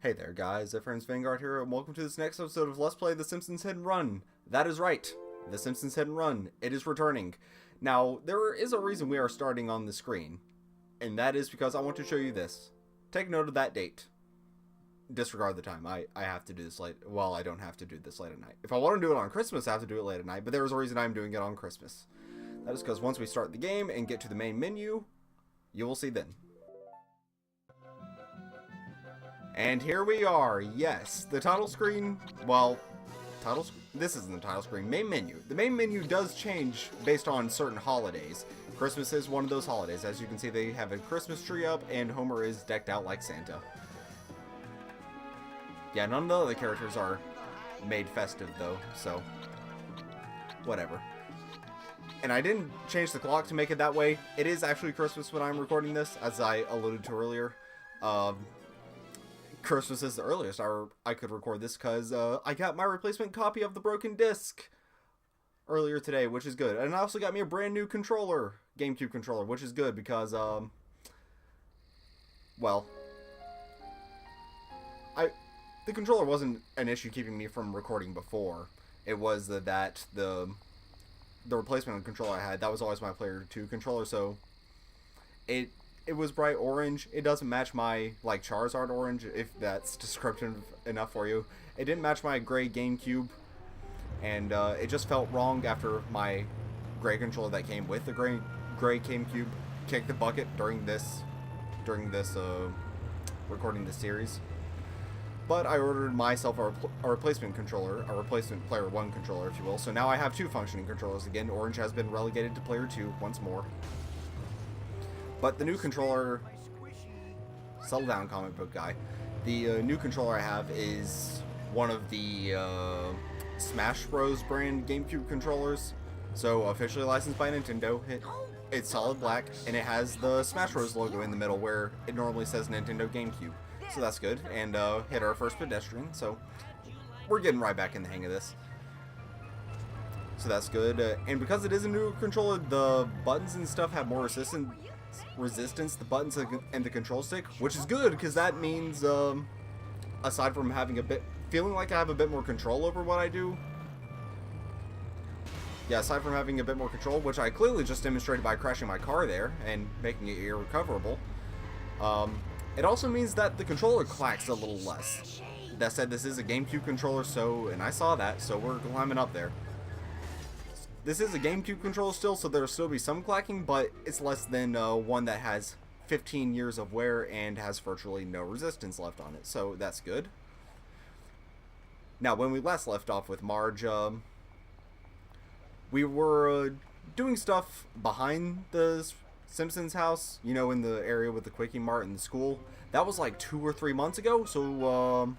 Hey there guys, Ephraim's Vanguard here, and welcome to this next episode of Let's Play The Simpsons Hit and Run. That is right, The Simpsons Hit and Run. It is returning. Now, there is a reason we are starting on the screen, and that is because I want to show you this. Take note of that date. Disregard the time. I have to do this late. Well, I don't have to do this late at night. If I want to do it on Christmas, I have to do it late at night, but there is a reason I'm doing it on Christmas. That is because once we start the game and get to the main menu, you will see then. And here we are, yes, the title screen, well, this isn't the title screen, main menu. The main menu does change based on certain holidays. Christmas is one of those holidays. As you can see, they have a Christmas tree up, and Homer is decked out like Santa. Yeah, none of the other characters are made festive, though, so, whatever. And I didn't change the clock to make it that way. It is actually Christmas when I'm recording this, as I alluded to earlier. Christmas is the earliest I could record this because I got my replacement copy of the broken disc earlier today, which is good. And I also got me a brand new controller, GameCube controller, which is good because, well, the controller wasn't an issue keeping me from recording before. It was that the replacement controller I had, that was always my Player 2 controller, so it was bright orange. It doesn't match my, like, Charizard orange, if that's descriptive enough for you. It didn't match my gray GameCube, and it just felt wrong after my gray controller that came with the gray GameCube kicked the bucket during this recording this series. But I ordered myself a replacement controller, a replacement Player 1 controller, if you will. So now I have two functioning controllers again. Orange has been relegated to Player 2 once more. But the new controller, settle down, comic book guy. The new controller I have is one of the Smash Bros. Brand GameCube controllers. So officially licensed by Nintendo. It's solid black, and it has the Smash Bros. Logo in the middle where it normally says Nintendo GameCube. So that's good, and hit our first pedestrian, so we're getting right back in the hang of this. So that's good, and because it is a new controller, the buttons and stuff have more resistance, the buttons and the control stick, which is good, because that means, aside from having feeling like I have a bit more control over what I do, yeah, aside from having a bit more control, which I clearly just demonstrated by crashing my car there, and making it irrecoverable, it also means that the controller clacks a little less. That said, this is a GameCube controller, and I saw that, so we're climbing up there. This is a GameCube controller still, so there'll still be some clacking, but it's less than one that has 15 years of wear and has virtually no resistance left on it, so that's good. Now, when we last left off with Marge, we were doing stuff behind the Simpsons house, you know, in the area with the Quickie Mart and the school. That was like 2 or 3 months ago, so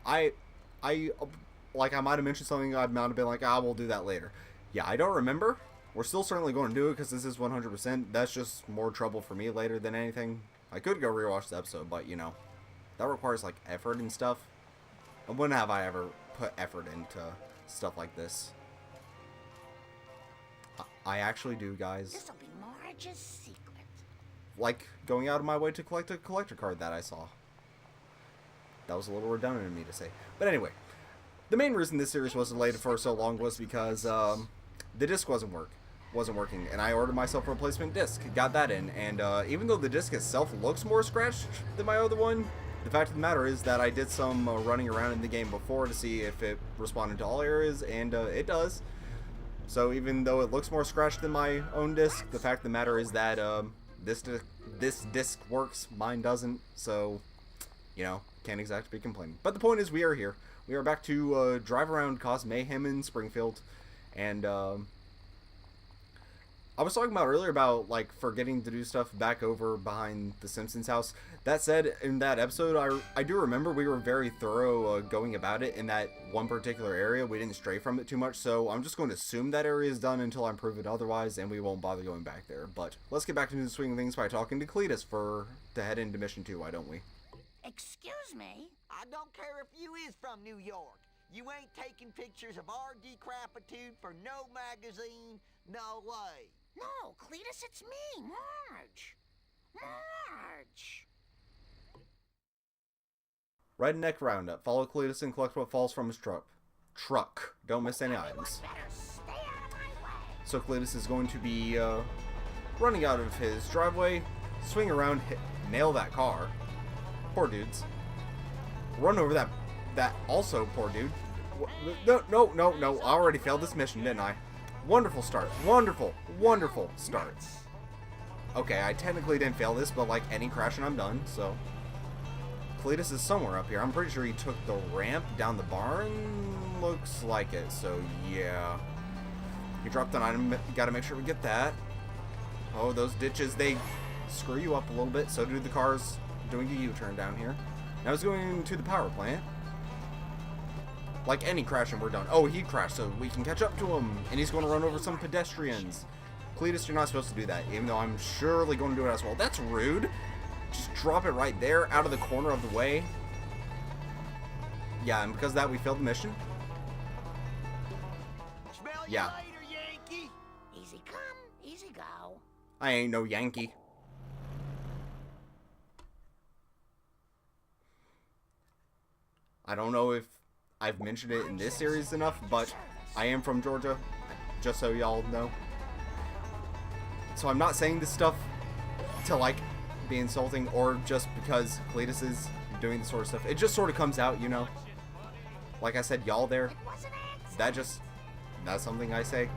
I might have mentioned something. I might have been like, we'll do that later. Yeah, I don't remember. We're still certainly going to do it because this is 100%. That's just more trouble for me later than anything. I could go rewatch the episode, but, you know, that requires, like, effort and stuff. And when have I ever put effort into stuff like this? I actually do, guys. This'll be Marge's secret. Like going out of my way to collect a collector card that I saw. That was a little redundant of me to say. But anyway, the main reason this series was delayed for so long was because the disc wasn't working, and I ordered myself a replacement disc. Got that in, and even though the disc itself looks more scratched than my other one, the fact of the matter is that I did some running around in the game before to see if it responded to all areas, and it does. So even though it looks more scratched than my own disc, the fact of the matter is that this disc works, mine doesn't, so, you know, can't exactly be complaining. But the point is, we are here. We are back to drive around, cause mayhem in Springfield, and I was talking about earlier about, like, forgetting to do stuff back over behind the Simpsons house. That said, in that episode, I do remember we were very thorough going about it in that one particular area. We didn't stray from it too much, so I'm just going to assume that area is done until I'm proven otherwise, and we won't bother going back there. But let's get back to the swing of things by talking to Cletus to head into Mission 2, why don't we? Excuse me? I don't care if you is from New York. You ain't taking pictures of our decrepitude for no magazine, no way. No, Cletus, it's me, Marge. Marge. Redneck Roundup. Follow Cletus and collect what falls from his truck. Don't miss any items. Better stay out of my way. So Cletus is going to be running out of his driveway, swing around, nail that car. Poor dudes. Run over that also poor dude. No. I already failed this mission, didn't I? Wonderful start. Wonderful start. Okay, I technically didn't fail this, but like any crash and I'm done, so. Cletus is somewhere up here. I'm pretty sure he took the ramp down the barn. Looks like it, so yeah. He dropped an item. Gotta make sure we get that. Oh, those ditches, they screw you up a little bit. So do the cars doing a U-turn down here. Now he's going to the power plant. Like any crash and we're done. Oh, he crashed, so we can catch up to him. And he's going to run over some pedestrians. Cletus, you're not supposed to do that, even though I'm surely going to do it as well. That's rude. Just drop it right there, out of the corner of the way. Yeah, and because of that, we failed the mission. Smell you Yeah. later, Yankee. Easy come, easy go. I ain't no Yankee. I don't know if I've mentioned it in this series enough, but I am from Georgia, just so y'all know. So I'm not saying this stuff to, like, be insulting or just because Cletus is doing this sort of stuff. It just sort of comes out, you know? Like I said, y'all there, It was an accident. that's something I say.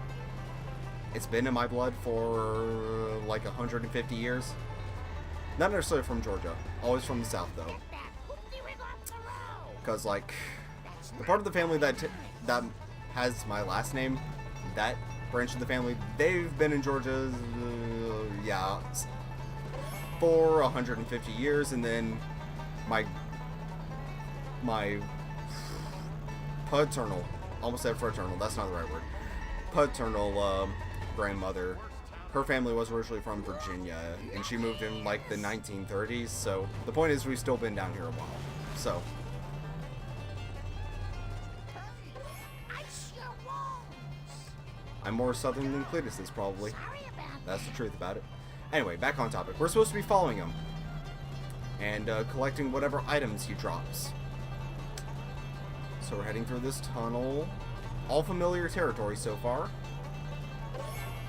It's been in my blood for like 150 years. Not necessarily from Georgia, always from the South though. Get that hoopty-wig off the road. Because like, That's the not part of the family right. that has my last name, that branch of the family, they've been in Georgia, yeah, for 150 years, and then my paternal, almost said fraternal, that's not the right word, paternal grandmother, her family was originally from Virginia, and she moved in like the 1930s, so the point is we've still been down here a while, so. Ice your wounds. I'm more southern than Cletus is probably. Sorry about That's that. the truth about it. Anyway, back on topic. We're supposed to be following him. And collecting whatever items he drops. So we're heading through this tunnel. All familiar territory so far.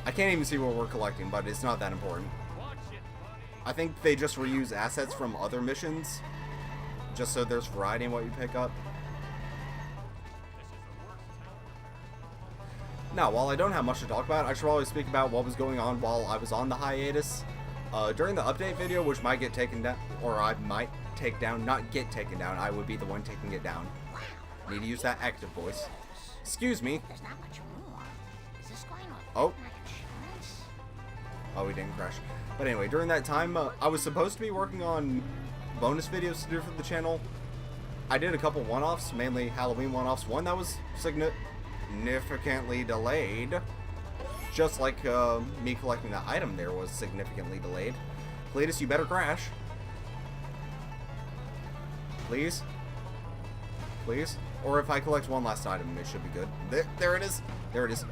I can't even see what we're collecting, but it's not that important. I think they just reuse assets from other missions. Just so there's variety in what you pick up. Now, while I don't have much to talk about, I should probably speak about what was going on while I was on the hiatus. During the update video, which might get taken down, or I might take down, not get taken down, I would be the one taking it down. Wow. Need to use that active voice. Excuse me. There's not much more. Is this going to Oh. affect my insurance? Oh, we didn't crash. But anyway, during that time, I was supposed to be working on bonus videos to do for the channel. I did a couple one-offs, mainly Halloween one-offs. One that was significantly delayed. Just like me collecting that item there was significantly delayed. Cletus, you better crash. Please? Please? Or if I collect one last item, it should be good. There it is. There it is.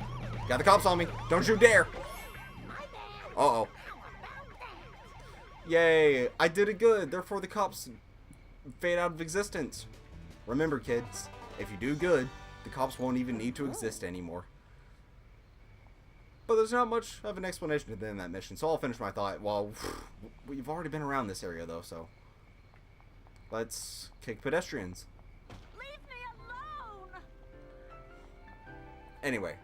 Got the cops on me. Don't you dare. My bad. Uh-oh. How about that? Yay. I did it good. Therefore, the cops fade out of existence. Remember, kids, if you do good, the cops won't even need to exist anymore. But there's not much of an explanation to the end of that mission, so I'll finish my thought. Well, we've already been around this area, though, so let's kick pedestrians. Leave me alone. Anyway,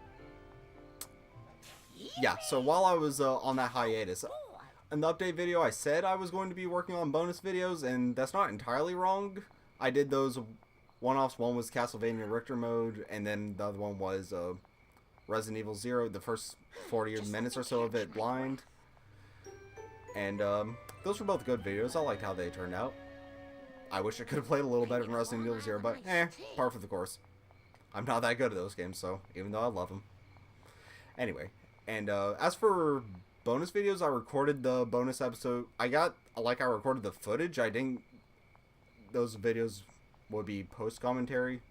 yeah, so while I was on that hiatus, in the update video, I said I was going to be working on bonus videos, and that's not entirely wrong. I did those one-offs. One was Castlevania Richter mode, and then the other one was Resident Evil 0, the first 40 minutes or so of it blind. And those were both good videos. I liked how they turned out. I wish I could have played a little better in Resident Evil 0, but par for the course. I'm not that good at those games, so even though I love them. Anyway, and as for bonus videos, I recorded the bonus episode. I recorded the footage. I didn't. Those videos would be post commentary.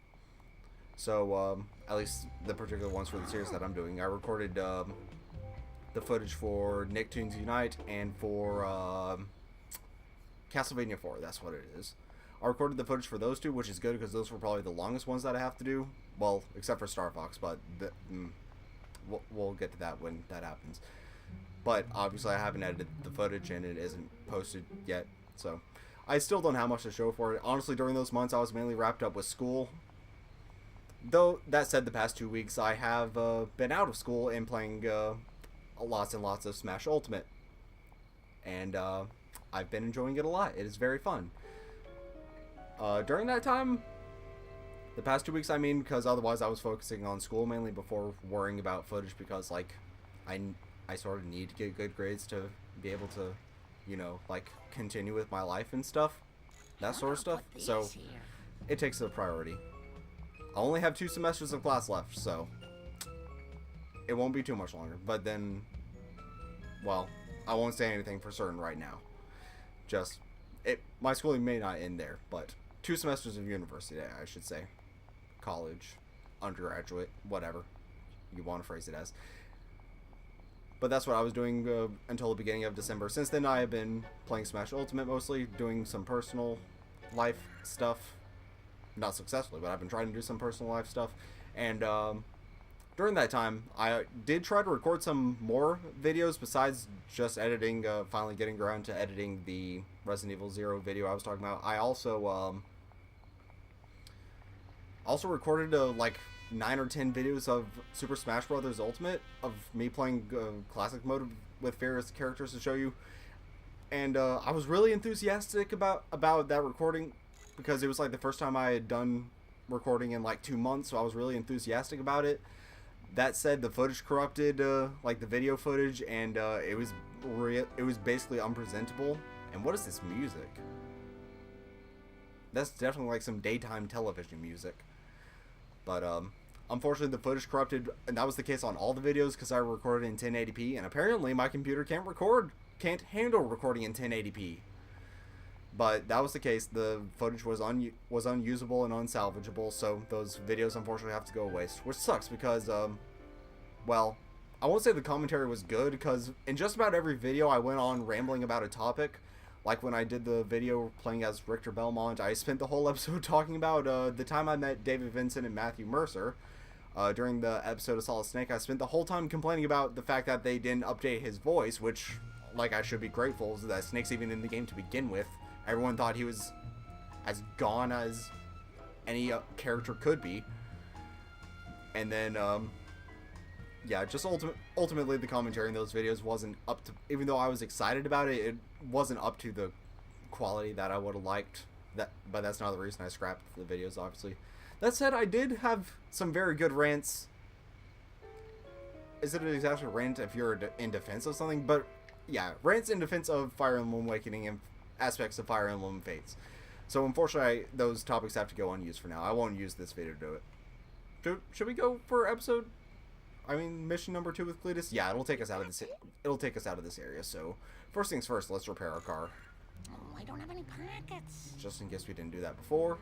So at least the particular ones for the series that I'm doing, I recorded the footage for Nicktoons Unite and for Castlevania 4. That's what it is. I recorded the footage for those two, which is good because those were probably the longest ones that I have to do. Well, except for Star Fox, but we'll get to that when that happens. But obviously I haven't edited the footage and it isn't posted yet, so I still don't have much to show for it. Honestly, during those months I was mainly wrapped up with school. Though, that said, the past 2 weeks I have been out of school and playing lots and lots of Smash Ultimate. And I've been enjoying it a lot. It is very fun. During that time, the past 2 weeks, I mean, because otherwise I was focusing on school mainly before worrying about footage, because, like, I sort of need to get good grades to be able to, you know, like, continue with my life and stuff. That sort of stuff. So, it takes a priority. I only have 2 semesters of class left, so it won't be too much longer. But then, well, I won't say anything for certain right now. Just, my schooling may not end there, but 2 semesters of university, I should say. College, undergraduate, whatever you want to phrase it as. But that's what I was doing until the beginning of December. Since then, I have been playing Smash Ultimate mostly, doing some personal life stuff. Not successfully, but I've been trying to do some personal life stuff. And during that time, I did try to record some more videos besides just editing, finally getting around to editing the Resident Evil 0 video I was talking about. I also recorded like 9 or 10 videos of Super Smash Bros. Ultimate, of me playing classic mode with various characters to show you. And I was really enthusiastic about that recording, because it was like the first time I had done recording in like 2 months, so I was really enthusiastic about it. That said, the footage corrupted, like the video footage, and it was basically unpresentable. And what is this music? That's definitely like some daytime television music. But unfortunately, the footage corrupted, and that was the case on all the videos because I recorded in 1080p, and apparently my computer can't handle recording in 1080p. But that was the case. The footage was unusable and unsalvageable, so those videos unfortunately have to go waste, which sucks because, well, I won't say the commentary was good, because in just about every video I went on rambling about a topic. Like when I did the video playing as Richter Belmont, I spent the whole episode talking about the time I met David Vincent and Matthew Mercer. During the episode of Solid Snake, I spent the whole time complaining about the fact that they didn't update his voice, which, like, I should be grateful that Snake's even in the game to begin with. Everyone thought he was as gone as any character could be. And then, yeah, just ultimately the commentary in those videos wasn't up to, even though I was excited about it, it wasn't up to the quality that I would have liked. But that's not the reason I scrapped the videos, obviously. That said, I did have some very good rants. Is it exactly a rant if you're in defense of something? But, yeah, rants in defense of Fire Emblem Awakening and aspects of Fire Emblem Fates. So, unfortunately, those topics have to go unused for now. I won't use this video to do it. Should we go for mission number 2 with Cletus? Yeah, it'll take us out of this area. So, first things first, let's repair our car. Oh, I don't have any pockets. Just in case we didn't do that before.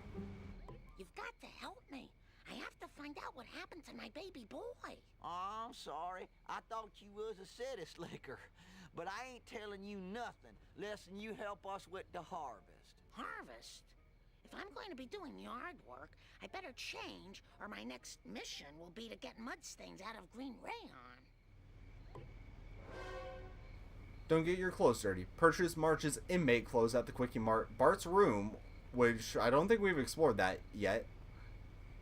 You've got to help me. I have to find out what happened to my baby boy. Oh, I'm sorry. I thought you was a city slicker. But I ain't telling you nothing, less'n you help us with the harvest. Harvest? If I'm going to be doing yard work, I better change, or my next mission will be to get mud stains out of green rayon. Don't get your clothes dirty. Purchase March's inmate clothes at the Quickie Mart. Bart's room, which I don't think we've explored that yet.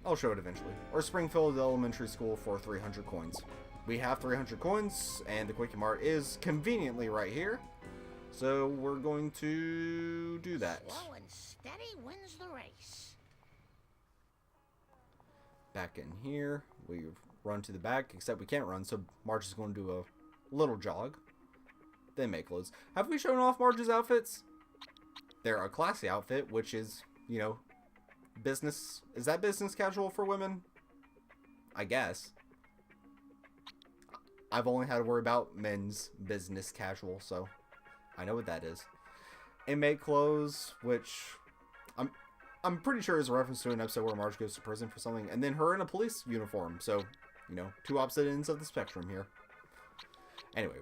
I'll show it eventually. Or Springfield Elementary School for 300 coins. We have 300 coins, and the Quickie Mart is conveniently right here. So we're going to do that. Slow and steady wins the race. Back in here, we run to the back, except we can't run, so Marge is going to do a little jog. Then make clothes. Have we shown off Marge's outfits? They're a classy outfit, which is, you know, business. Is that business casual for women? I guess. I've only had to worry about men's business casual, so I know what that is. Inmate clothes, which I'm pretty sure is a reference to an episode where Marge goes to prison for something, and then her in a police uniform. So, you know, 2 opposite ends of the spectrum here. Anyway,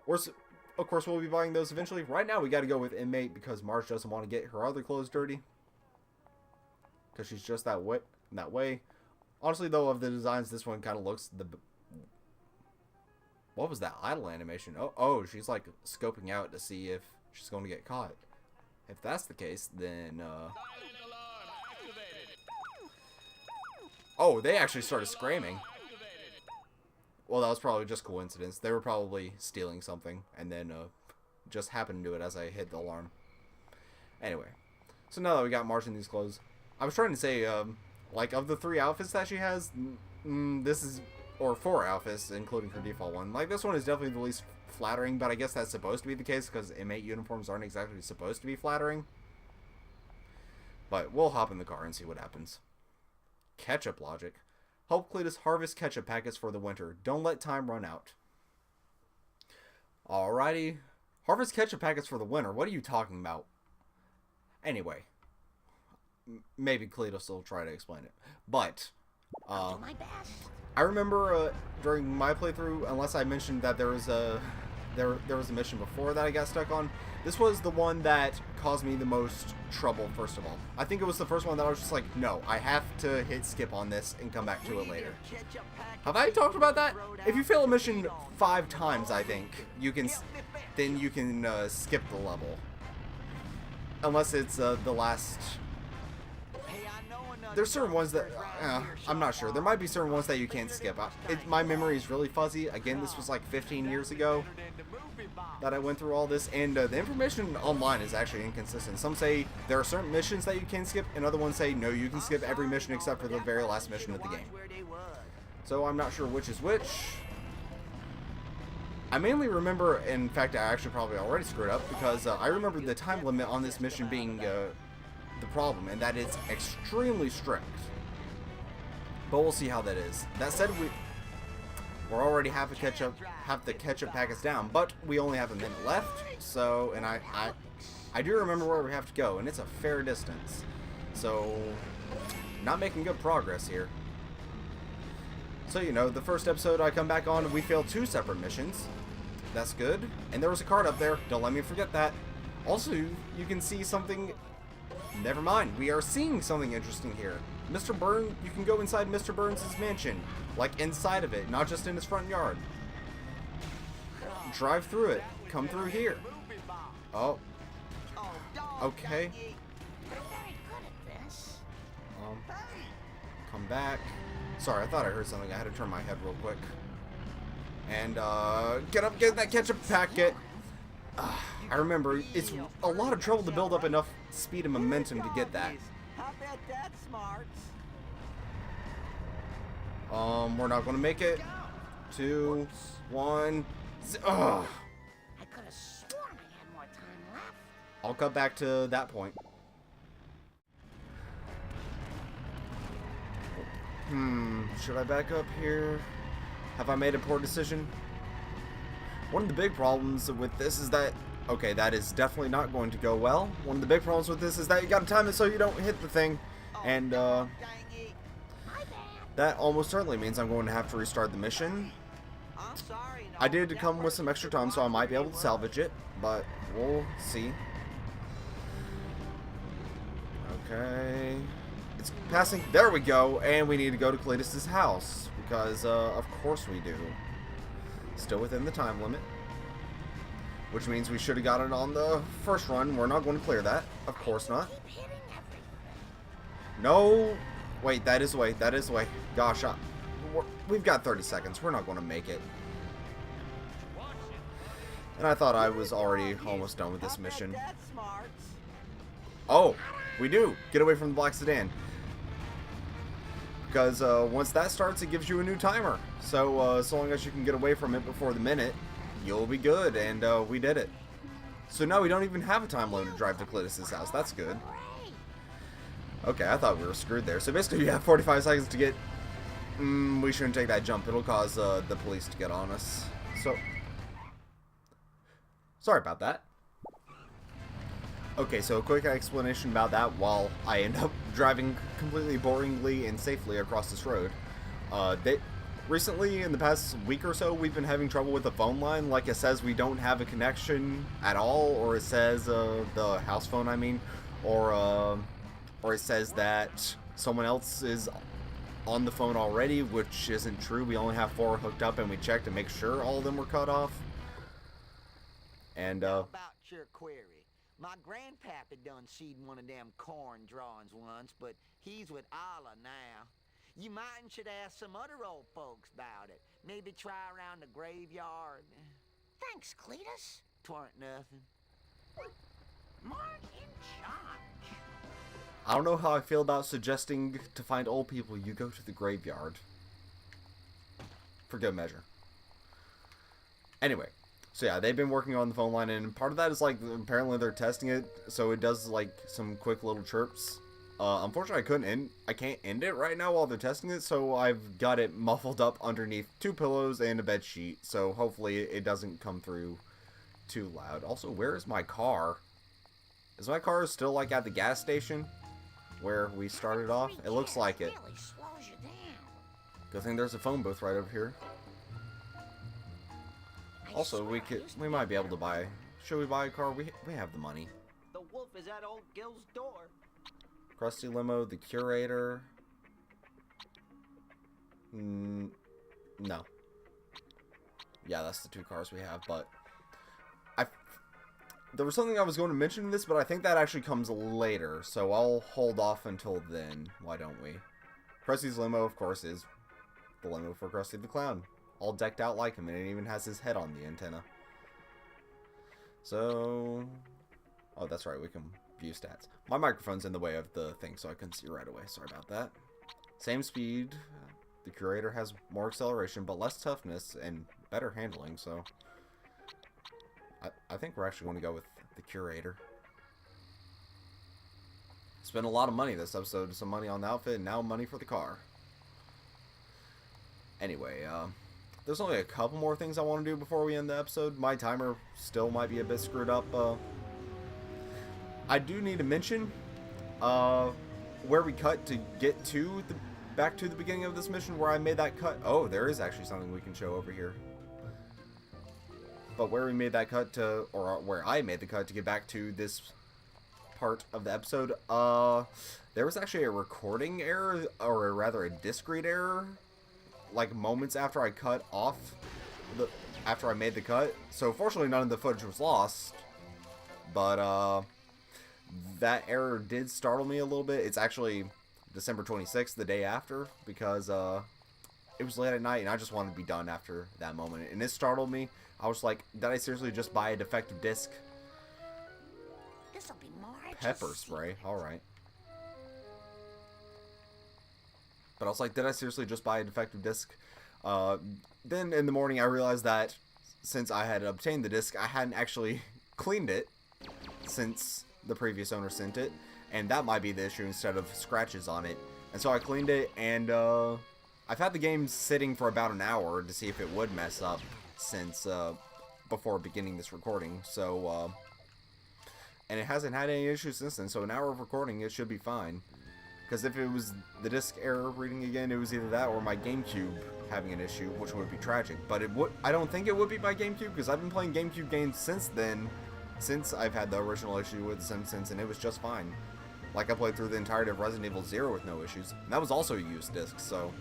of course we'll be buying those eventually. Right now we got to go with inmate because Marge doesn't want to get her other clothes dirty. because she's just that way. Honestly, though, of the designs, this one kind of looks the... What was that idle animation? Oh, she's like scoping out to see if she's going to get caught. If that's the case, then oh, they actually started screaming. Well, that was probably just coincidence. They were probably stealing something and then just happened to do it as I hit the alarm. Anyway, so now that we got March in these clothes, I was trying to say, like, of the 3 outfits that she has, this is, or 4 outfits, including her default one, like, this one is definitely the least flattering, but I guess that's supposed to be the case, because inmate uniforms aren't exactly supposed to be flattering. But we'll hop in the car and see what happens. Ketchup logic. Help Cletus harvest ketchup packets for the winter. Don't let time run out. Alrighty. Harvest ketchup packets for the winter. What are you talking about? Anyway. Maybe Cletus will try to explain it. But, I'll do my best. I remember during my playthrough, unless I mentioned that there was a mission before that I got stuck on, this was the one that caused me the most trouble, first of all. I think it was the first one that I was just like, no, I have to hit skip on this and come back to it later. Have I talked about that? If you fail a mission 5 times, I think, then you can skip the level. Unless it's the last... There's certain ones that, I'm not sure. There might be certain ones that you can't skip. My memory is really fuzzy. Again, this was like 15 years ago that I went through all this, and the information online is actually inconsistent. Some say there are certain missions that you can skip, and other ones say, no, you can skip every mission except for the very last mission of the game. So I'm not sure which is which. I mainly remember, in fact, I actually probably already screwed up, because I remember the time limit on this mission being... the problem, and that it's extremely strict, but we'll see how that is. That said, we're already half the ketchup packets down, but we only have a minute left, so, and I do remember where we have to go, and it's a fair distance, so not making good progress here. So, you know, the first episode I come back on, we failed 2 separate missions. That's good. And there was a card up there, don't let me forget that. Also, you can see something. Never mind, we are seeing something interesting here. Mr. Burns, you can go inside Mr. Burns' mansion. Like, inside of it, not just in his front yard. Drive through it. Come through here. Oh. Okay. Come back. Sorry, I thought I heard something. I had to turn my head real quick. And, get up, get that ketchup packet. I remember, it's a lot of trouble to build up enough speed and momentum to get that. We're not gonna make it. 2, 1. Ugh. I could have sworn I had more time left. I'll cut back to that point. Should I back up here? Have I made a poor decision? One of the big problems with this is that, okay, that is definitely not going to go well. One of the big problems with this is that you gotta time it so you don't hit the thing. And, that almost certainly means I'm going to have to restart the mission. I did come with some extra time, so I might be able to salvage it, but we'll see. Okay. It's passing. There we go. And we need to go to Cletus's house, because, of course we do. Still within the time limit. Which means we should have got it on the first run. We're not going to clear that. Of course not. No. Wait, that is the way. That is the way. Gosh, we've got 30 seconds. We're not going to make it. And I thought I was already almost done with this mission. Oh, we do. Get away from the black sedan. Because once that starts, it gives you a new timer. So, so long as you can get away from it before the minute, you'll be good. And we did it. So now we don't even have a time limit to drive to Cletus's house. That's good. Okay, I thought we were screwed there. So basically, you have 45 seconds to get... we shouldn't take that jump. It'll cause the police to get on us. So... sorry about that. Okay, so a quick explanation about that while I end up driving completely boringly and safely across this road. Recently, in the past week or so, we've been having trouble with the phone line. Like, it says we don't have a connection at all, or it says, the house phone, I mean, or it says that someone else is on the phone already, which isn't true. We only have 4 hooked up, and we checked to make sure all of them were cut off. And Now about your query. My grandpappy done seed one of them corn drawings once, but he's with Allah now. You might'n should ask some other old folks about it. Maybe try around the graveyard. Thanks, Cletus. 'Twarn't nothing. Mark in charge. I don't know how I feel about suggesting to find old people you go to the graveyard. For good measure. Anyway, so yeah, they've been working on the phone line, and part of that is like apparently they're testing it, so it does like some quick little chirps. Unfortunately, I can't end it right now while they're testing it, so I've got it muffled up underneath 2 pillows and a bed sheet, so hopefully it doesn't come through too loud. Also, where is my car? Is my car still like at the gas station where we started off? It looks like it. Really slows you down. Good thing there's a phone booth right over here. I Also, swear I used we might be able to buy. Should we buy a car? We have the money. The wolf is at old Gil's door. Krusty Limo, the Curator. No. Yeah, that's the 2 cars we have, but there was something I was going to mention in this, but I think that actually comes later, so I'll hold off until then. Why don't we? Krusty's Limo, of course, is the limo for Krusty the Clown. All decked out like him, and it even has his head on the antenna. So... oh, that's right, we can view stats. My microphone's in the way of the thing, so I couldn't see right away. Sorry about that. Same speed. The Curator has more acceleration, but less toughness and better handling, so... I think we're actually going to go with the Curator. Spent a lot of money this episode. Some money on the outfit, and now money for the car. Anyway, there's only a couple more things I want to do before we end the episode. My timer still might be a bit screwed up. I do need to mention where we cut to get to back to the beginning of this mission where I made that cut. Oh, there is actually something we can show over here. But where we made that cut to, or where I made the cut to get back to this part of the episode, there was actually a recording error, or rather a disk read error, like moments after I cut off, after I made the cut. So fortunately none of the footage was lost, but that error did startle me a little bit. It's actually December 26th, the day after, because it was late at night and I just wanted to be done after that moment, and it startled me. I was like, did I seriously just buy a defective disc? This'll be Marge's Pepper spray, alright. But I was like, did I seriously just buy a defective disc? Then in the morning I realized that since I had obtained the disc, I hadn't actually cleaned it since the previous owner sent it. And that might be the issue instead of scratches on it. And so I cleaned it, and I've had the game sitting for about an hour to see if it would mess up since before beginning this recording. So and it hasn't had any issues since then, so an hour of recording, it should be fine. Because if it was the disc error reading again, it was either that or my GameCube having an issue, which would be tragic. But I don't think it would be my GameCube, because I've been playing GameCube games since then, since I've had the original issue with Simpsons, and it was just fine. Like, I played through the entirety of Resident Evil 0 with no issues, and that was also a used disc, so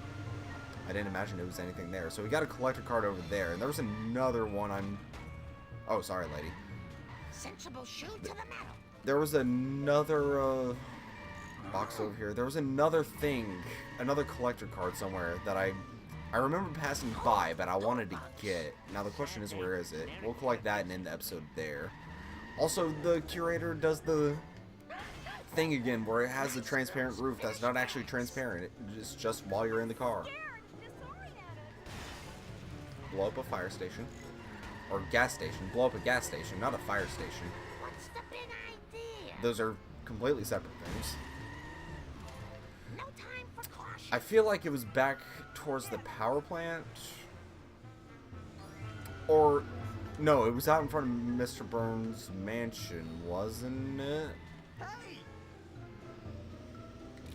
I didn't imagine it was anything there. So we got a collector card over there, and there was another one oh, sorry, lady. sensible shoe to the metal. There was another box over here. There was another thing, another collector card somewhere that I remember passing by, but I wanted to get. Now the question is, where is it? We'll collect that and end the episode there. Also, the Curator does the thing again where it has a transparent roof that's not actually transparent. It's just while you're in the car. Blow up a fire station. Or gas station. Blow up a gas station, not a fire station. What's the big idea? Those are completely separate things. No time for caution. I feel like it was back towards the power plant. Or, no, it was out in front of Mr. Burns' mansion, wasn't it? Hey!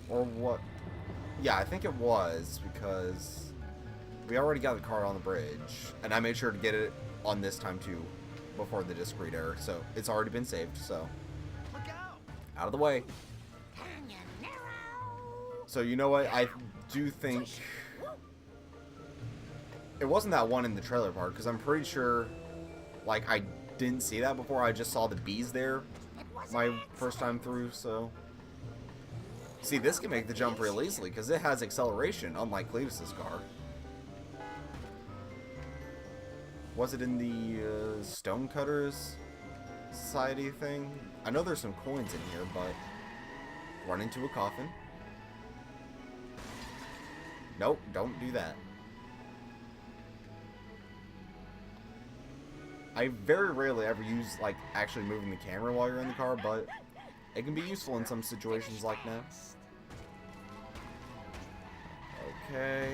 Or what? Yeah, I think it was, because we already got the card on the bridge, and I made sure to get it on this time too, before the disc read error, so it's already been saved, so Look out! out of the way. Canyonero. So you know what? I do think it wasn't that one in the trailer park, because I'm pretty sure, like, I didn't see that before. I just saw the bees there my first time through, so. See, this can make the jump real easily, because it has acceleration, unlike Cletus's car. Was it in the Stonecutters Society thing? I know there's some coins in here, but run into a coffin. Nope, don't do that. I very rarely ever use, like, actually moving the camera while you're in the car, but it can be useful in some situations like that. Okay.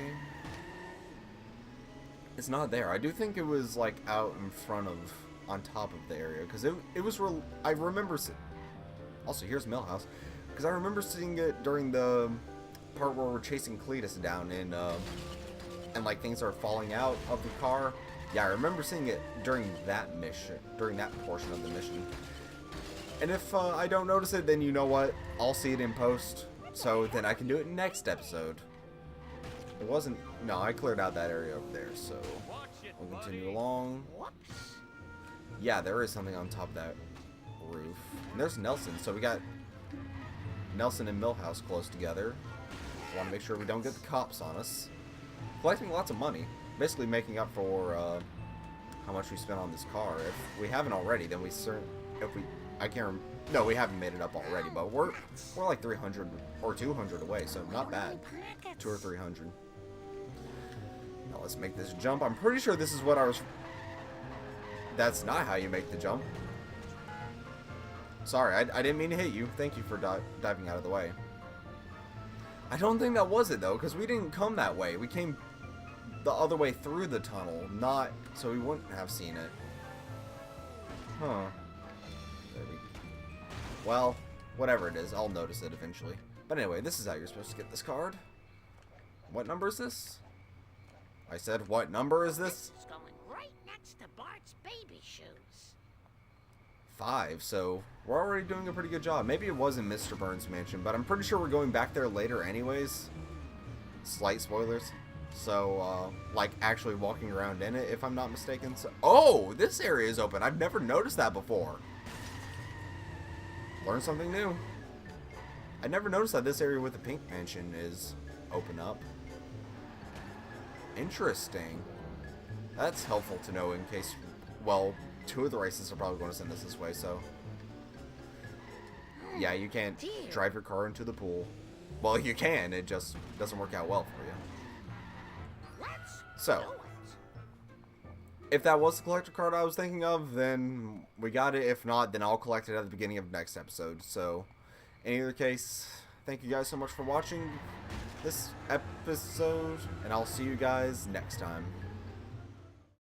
It's not there. I do think it was, like, out in front of, on top of the area, because it was real. I remember, also, here's Millhouse, because I remember seeing it during the part where we're chasing Cletus down and like, things are falling out of the car. Yeah, I remember seeing it during that mission, during that portion of the mission. And if I don't notice it, then you know what? I'll see it in post, so then I can do it next episode. It wasn't, no, I cleared out that area over there, so we'll continue along. Yeah, there is something on top of that roof. And there's Nelson, so we got Nelson and Millhouse close together. Want to make sure we don't get the cops on us. Collecting lots of money. Basically making up for how much we spent on this car. If we haven't already, then we certainly, no, we haven't made it up already, but we're like 300 or 200 away, so not bad. 200 or 300. Now let's make this jump. I'm pretty sure this is what I was. That's not how you make the jump. Sorry, I didn't mean to hit you. Thank you for diving out of the way. I don't think that was it though, because we didn't come that way. We came the other way through the tunnel, not so we wouldn't have seen it. Huh. Well, whatever it is, I'll notice it eventually. But anyway, this is how you're supposed to get this card. What number is this? I said, what number is this? This is going right next to Bart's baby shoes. 5, so we're already doing a pretty good job. Maybe it was in Mr. Burns' mansion, but I'm pretty sure we're going back there later anyways. Slight spoilers. So, like, actually walking around in it, if I'm not mistaken. So, oh, this area is open. I've never noticed that before. Learn something new. I never noticed that this area with the pink mansion is open up. Interesting. That's helpful to know in case, well, 2 of the races are probably going to send us this way, so. Yeah, you can't drive your car into the pool. Well, you can, it just doesn't work out well for you. So, if that was the collector card I was thinking of, then we got it. If not, then I'll collect it at the beginning of next episode. So, in either case, thank you guys so much for watching this episode, and I'll see you guys next time.